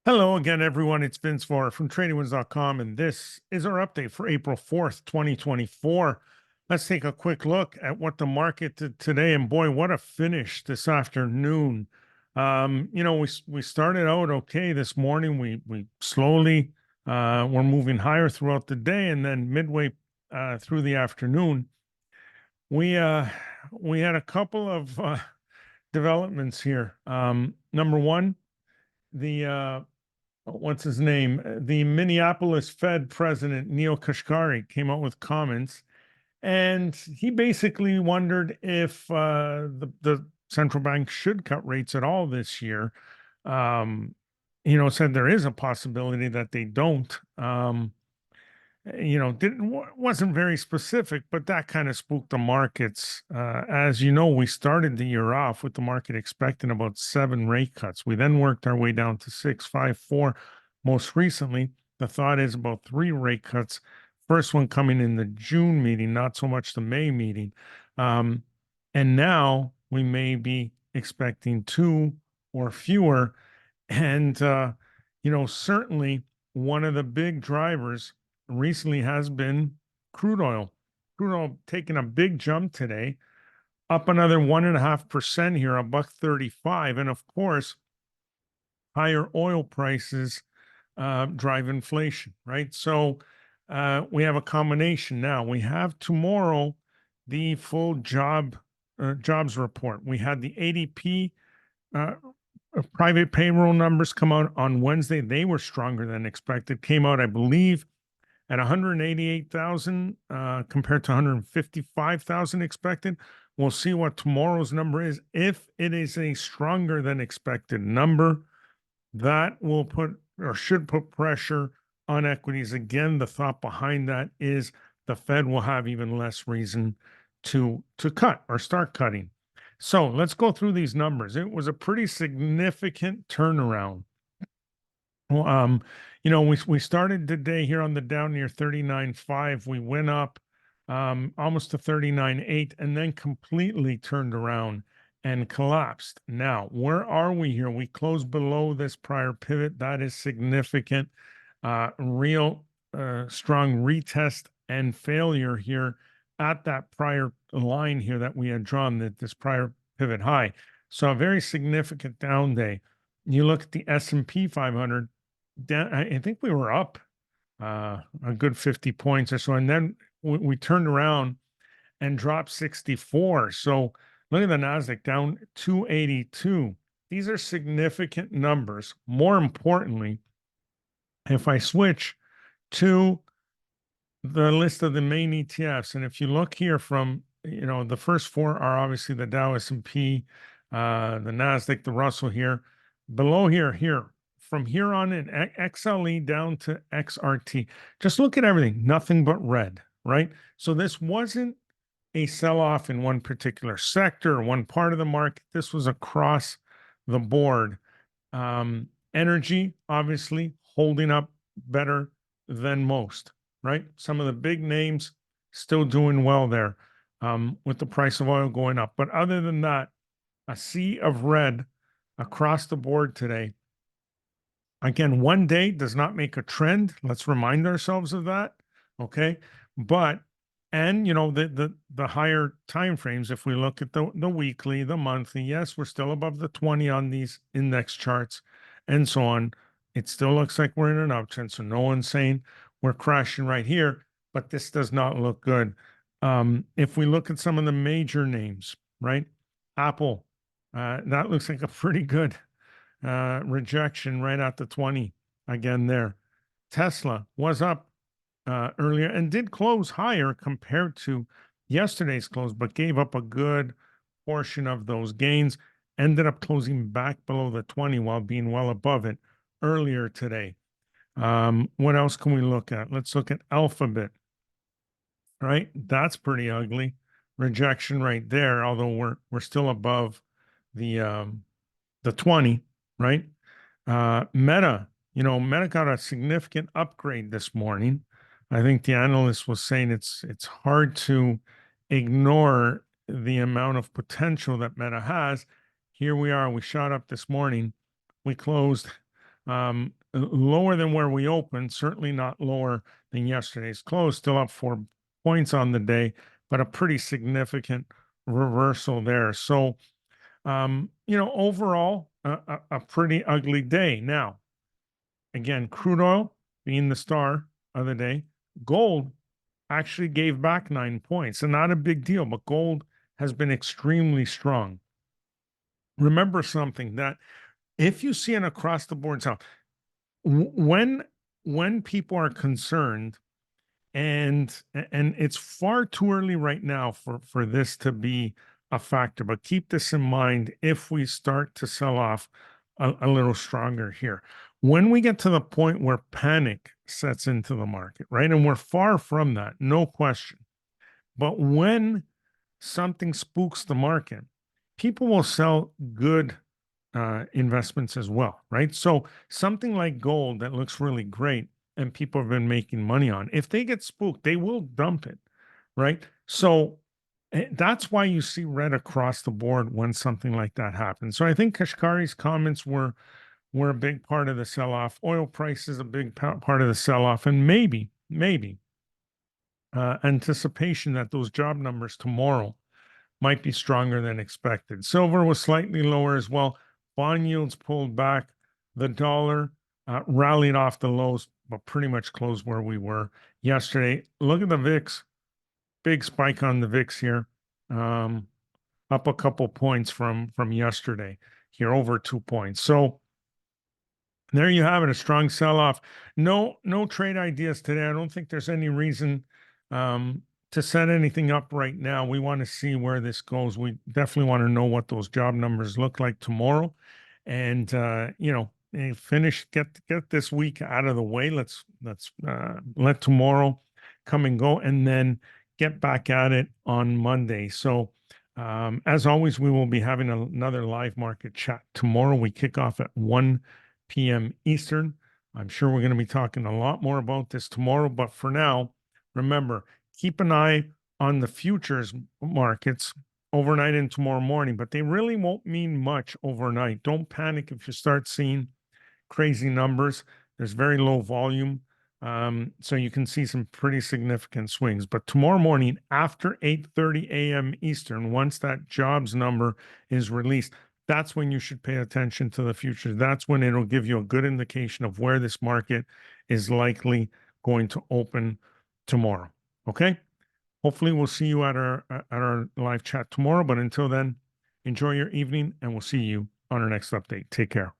Hello again, everyone. It's Vince Vora from TradingWinds.com, and this is our update for April 4th, 2024. Let's take a quick look at what the market did today. And boy, what a finish this afternoon. We started out okay this morning. We slowly were moving higher throughout the day, and then midway through the afternoon, we uh, we had a couple of developments here. Number one, the what's his name? The Minneapolis Fed president, Neil Kashkari, came out with comments, and he basically wondered if the central bank should cut rates at all this year. Um, said there is a possibility that they don't. Didn't wasn't very specific, but that kind of spooked the markets. As you know, we started the year off with the market expecting about 7 rate cuts. We then worked our way down to 6, 5, 4. Most recently, the thought is about 3 rate cuts. First one coming in the June meeting, not so much the May meeting. Um, and now we may be expecting 2 or fewer. And certainly one of the big drivers recently has been crude oil. Crude oil taking a big jump today, up another 1.5% here, a buck 35. And of course, higher oil prices drive inflation, right? So we have a combination now. We have tomorrow the full jobs report. We had the ADP uh, private payroll numbers come out on Wednesday. They were stronger than expected. Came out, I believe, at 188,000 compared to 155,000 expected. We'll see what tomorrow's number is. If it is a stronger than expected number, that will put or should put pressure on equities. Again, the thought behind that is the Fed will have even less reason to cut or start cutting. So let's go through these numbers. It was a pretty significant turnaround. Well, we started the day here on the down near 39.5. We went up almost to 39.8 and then completely turned around and collapsed. Now, where are we here? We closed below this prior pivot. That is significant. Real strong retest and failure here at that prior line here that we had drawn, that this prior pivot high. So a very significant down day. You look at the S&P 500, down, I think we were up a good 50 points or so, and then we turned around and dropped 64. So look at the Nasdaq down 282. These are significant numbers. More importantly, if I switch to the list of the main ETFs, and if you look here from, the first 4 are obviously the Dow, S&P, the Nasdaq, the Russell here. Below here, from here on in, XLE down to XRT. Just look at everything, nothing but red, right? So this wasn't a sell-off in one particular sector or one part of the market. This was across the board. Energy, obviously, holding up better than most, right? Some of the big names still doing well there with the price of oil going up. But other than that, a sea of red across the board today. Again, one day does not make a trend. Let's remind ourselves of that. Okay. But and the higher time frames, if we look at the weekly, the monthly, yes, we're still above the 20 on these index charts and so on. It still looks like we're in an uptrend. So no one's saying we're crashing right here, but this does not look good. If we look at some of the major names, right? Apple, that looks like a pretty good rejection right at the 20 again there. Tesla was up earlier and did close higher compared to yesterday's close, but gave up a good portion of those gains. Ended up closing back below the 20 while being well above it earlier today. What else can we look at? Let's look at Alphabet. Right, that's pretty ugly. Rejection right there. Although we're still above the 20, right? Meta, Meta got a significant upgrade this morning. I think the analyst was saying it's hard to ignore the amount of potential that Meta has. Here we are. We shot up this morning. We closed lower than where we opened, certainly not lower than yesterday's close, still up 4 points on the day, but a pretty significant reversal there. So, overall, a pretty ugly day. Now, again, crude oil being the star of the day, gold actually gave back 9 points, and not a big deal, but gold has been extremely strong. Remember something that if you see an across the board sell, when people are concerned, and it's far too early right now for this to be a factor, but keep this in mind if we start to sell off a little stronger here. When we get to the point where panic sets into the market, right? And we're far from that, no question. But when something spooks the market, people will sell good investments as well, right? So something like gold that looks really great and people have been making money on, if they get spooked, they will dump it, right? So that's why you see red across the board when something like that happens. So I think Kashkari's comments were a big part of the sell-off. Oil price is a big part of the sell-off, and maybe anticipation that those job numbers tomorrow might be stronger than expected. Silver was slightly lower as well. Bond yields pulled back. The dollar rallied off the lows, but pretty much closed where we were yesterday. Look at the VIX. Big spike on the VIX here. Up a couple points from yesterday here, over 2 points. So there you have it, a strong sell-off. No trade ideas today. I don't think there's any reason to set anything up right now. We want to see where this goes. We definitely want to know what those job numbers look like tomorrow, and finish get this week out of the way. Let's let tomorrow come and go, and then get back at it on Monday. So. As always, we will be having another live market chat tomorrow. We kick off at 1 p.m. Eastern. I'm sure we're going to be talking a lot more about this tomorrow, but for now, remember, keep an eye on the futures markets overnight and tomorrow morning, but they really won't mean much overnight. Don't panic if you start seeing crazy numbers. There's very low volume. So you can see some pretty significant swings. But tomorrow morning, after 8:30 a.m. Eastern, once that jobs number is released, that's when you should pay attention to the future. That's when it'll give you a good indication of where this market is likely going to open tomorrow. Okay? Hopefully we'll see you at our live chat tomorrow. But until then, enjoy your evening, and we'll see you on our next update. Take care.